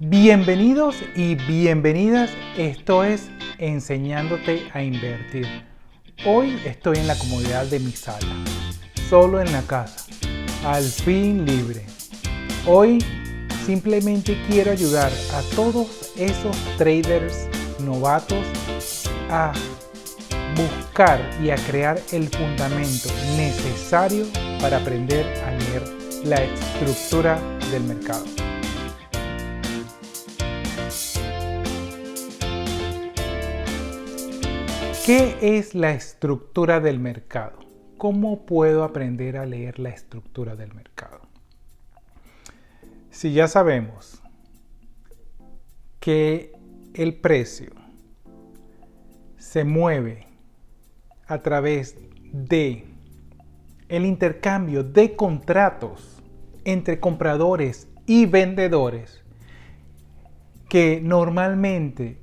Bienvenidos y bienvenidas, esto es Enseñándote a Invertir. Hoy estoy en la comodidad de mi sala, solo en la casa, al fin libre. Hoy simplemente quiero ayudar a todos esos traders novatos a buscar y a crear el fundamento necesario para aprender a leer la estructura del mercado. ¿Qué es la estructura del mercado? ¿Cómo puedo aprender a leer la estructura del mercado? Si ya sabemos que el precio se mueve a través de el intercambio de contratos entre compradores y vendedores, que normalmente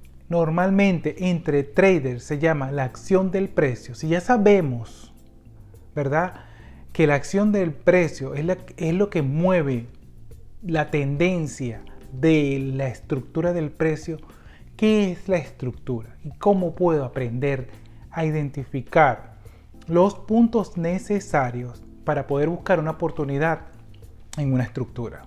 entre traders se llama la acción del precio. Si ya sabemos, ¿verdad?, que la acción del precio es lo que mueve la tendencia de la estructura del precio, ¿qué es la estructura? ¿Y cómo puedo aprender a identificar los puntos necesarios para poder buscar una oportunidad en una estructura?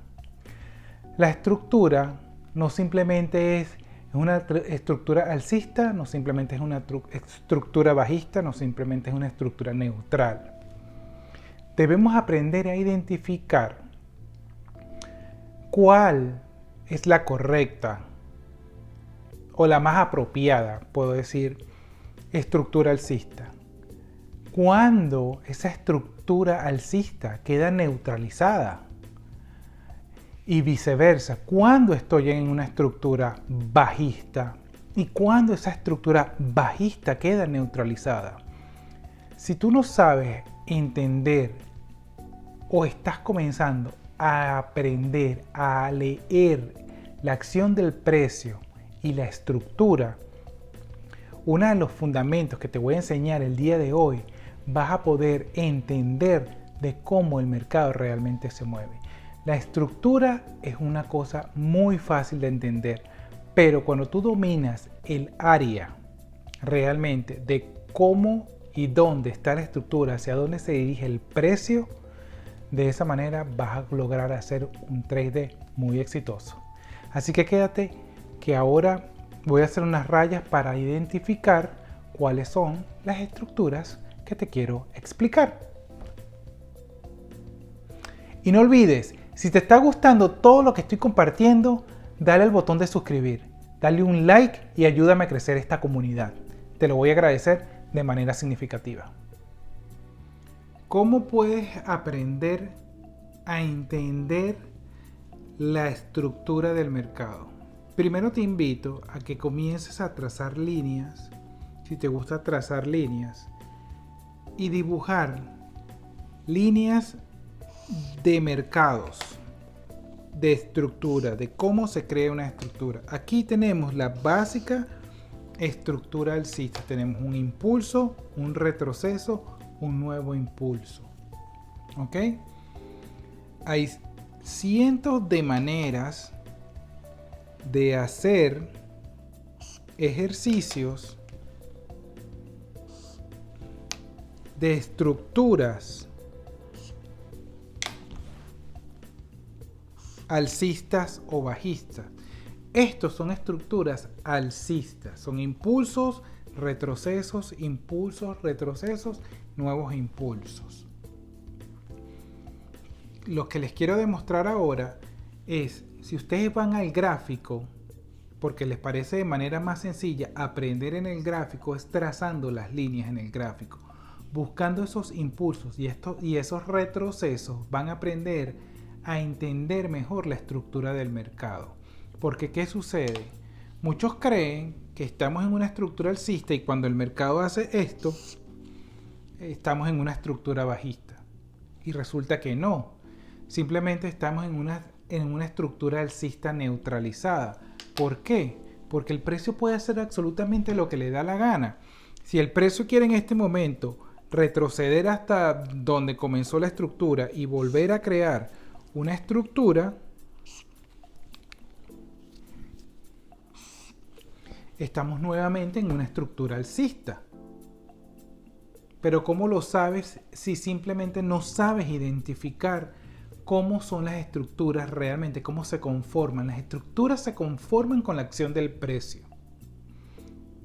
La estructura no simplemente es una estructura alcista, no simplemente es una estructura bajista, no simplemente es una estructura neutral. Debemos aprender a identificar cuál es la correcta o la más apropiada, puedo decir, estructura alcista. Cuando esa estructura alcista queda neutralizada. Y viceversa, cuando estoy en una estructura bajista y cuando esa estructura bajista queda neutralizada. Si tú no sabes entender o estás comenzando a aprender a leer la acción del precio y la estructura, uno de los fundamentos que te voy a enseñar el día de hoy, vas a poder entender de cómo el mercado realmente se mueve. La estructura es una cosa muy fácil de entender, pero cuando tú dominas el área realmente de cómo y dónde está la estructura, hacia dónde se dirige el precio, de esa manera vas a lograr hacer un trade muy exitoso. Así que quédate, que ahora voy a hacer unas rayas para identificar cuáles son las estructuras que te quiero explicar. Y no olvides, si te está gustando todo lo que estoy compartiendo, dale al botón de suscribir, dale un like y ayúdame a crecer esta comunidad. Te lo voy a agradecer de manera significativa. ¿Cómo puedes aprender a entender la estructura del mercado? Primero te invito a que comiences a trazar líneas, si te gusta trazar líneas, y dibujar líneas de mercados, de estructura, de cómo se crea una estructura. Aquí tenemos la básica estructura alcista. Tenemos un impulso, un retroceso, un nuevo impulso. ¿Ok? Hay cientos de maneras de hacer ejercicios de estructuras alcistas o bajistas. Estos son estructuras alcistas, son impulsos, retrocesos, nuevos impulsos. Lo que les quiero demostrar ahora es, si ustedes van al gráfico, porque les parece de manera más sencilla aprender en el gráfico, es trazando las líneas en el gráfico, buscando esos impulsos y esos retrocesos, van a aprender a entender mejor la estructura del mercado. Porque ¿qué sucede? Muchos creen que estamos en una estructura alcista y cuando el mercado hace esto, estamos en una estructura bajista. Y resulta que no. Simplemente estamos en una estructura alcista neutralizada. ¿Por qué? Porque el precio puede hacer absolutamente lo que le da la gana. Si el precio quiere en este momento retroceder hasta donde comenzó la estructura y volver a crear una estructura, estamos nuevamente en una estructura alcista. Pero ¿cómo lo sabes si simplemente no sabes identificar cómo son las estructuras realmente, cómo se conforman? Las estructuras se conforman con la acción del precio.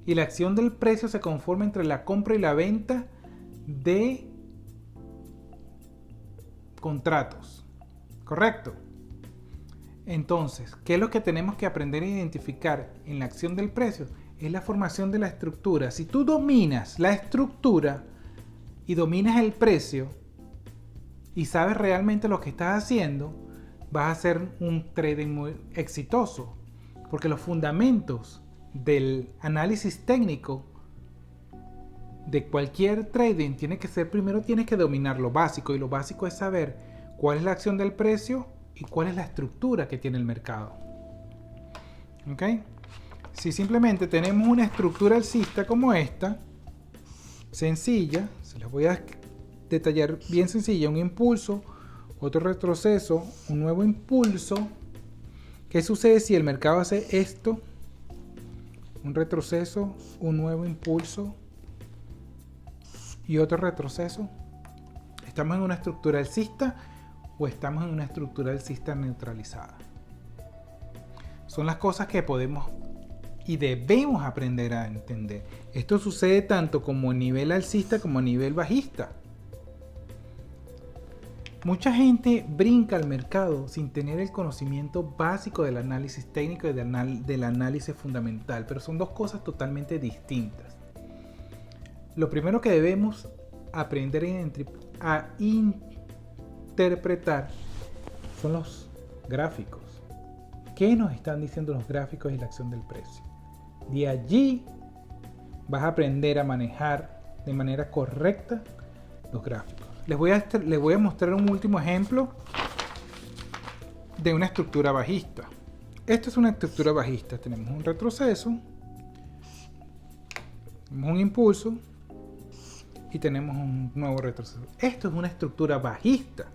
Y la acción del precio se conforma entre la compra y la venta de contratos. ¿Correcto? Entonces, ¿qué es lo que tenemos que aprender a identificar en la acción del precio? Es la formación de la estructura. Si tú dominas la estructura y dominas el precio y sabes realmente lo que estás haciendo, vas a hacer un trading muy exitoso. Porque los fundamentos del análisis técnico de cualquier trading tiene que ser, primero tienes que dominar lo básico, y lo básico es saber cuál es la acción del precio y cuál es la estructura que tiene el mercado. ¿Ok? Si simplemente tenemos una estructura alcista como esta, sencilla, se las voy a detallar bien sencilla: un impulso, otro retroceso, un nuevo impulso. ¿Qué sucede si el mercado hace esto? Un retroceso, un nuevo impulso y otro retroceso. ¿Estamos en una estructura alcista o estamos en una estructura alcista neutralizada? Son las cosas que podemos y debemos aprender a entender. Esto sucede tanto como a nivel alcista como a nivel bajista. Mucha gente brinca al mercado sin tener el conocimiento básico del análisis técnico y del análisis fundamental, pero son dos cosas totalmente distintas. Lo primero que debemos aprender a interpretar son los gráficos. ¿Qué nos están diciendo los gráficos y la acción del precio? De allí vas a aprender a manejar de manera correcta los gráficos. Les voy a mostrar un último ejemplo de una estructura bajista. Esta es una estructura bajista. Tenemos un retroceso, tenemos un impulso y tenemos un nuevo retroceso. Esto es una estructura bajista.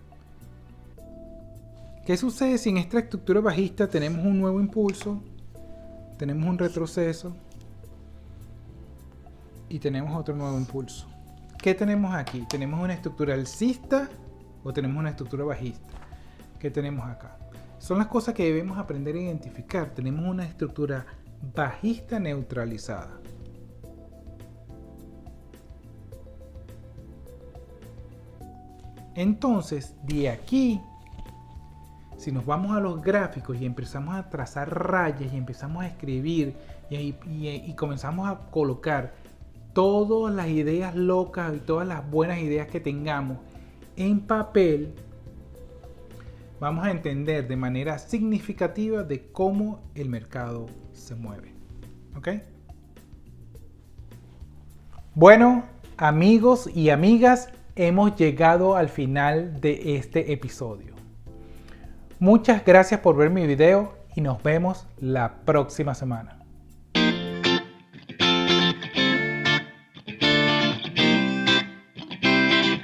¿Qué sucede si en esta estructura bajista tenemos un nuevo impulso, tenemos un retroceso y tenemos otro nuevo impulso? ¿Qué tenemos aquí? ¿Tenemos una estructura alcista o tenemos una estructura bajista? ¿Qué tenemos acá? Son las cosas que debemos aprender a identificar. Tenemos una estructura bajista neutralizada. Entonces, de aquí, si nos vamos a los gráficos y empezamos a trazar rayas y empezamos a escribir y comenzamos a colocar todas las ideas locas y todas las buenas ideas que tengamos en papel, vamos a entender de manera significativa de cómo el mercado se mueve. ¿Ok? Bueno, amigos y amigas, hemos llegado al final de este episodio. Muchas gracias por ver mi video y nos vemos la próxima semana.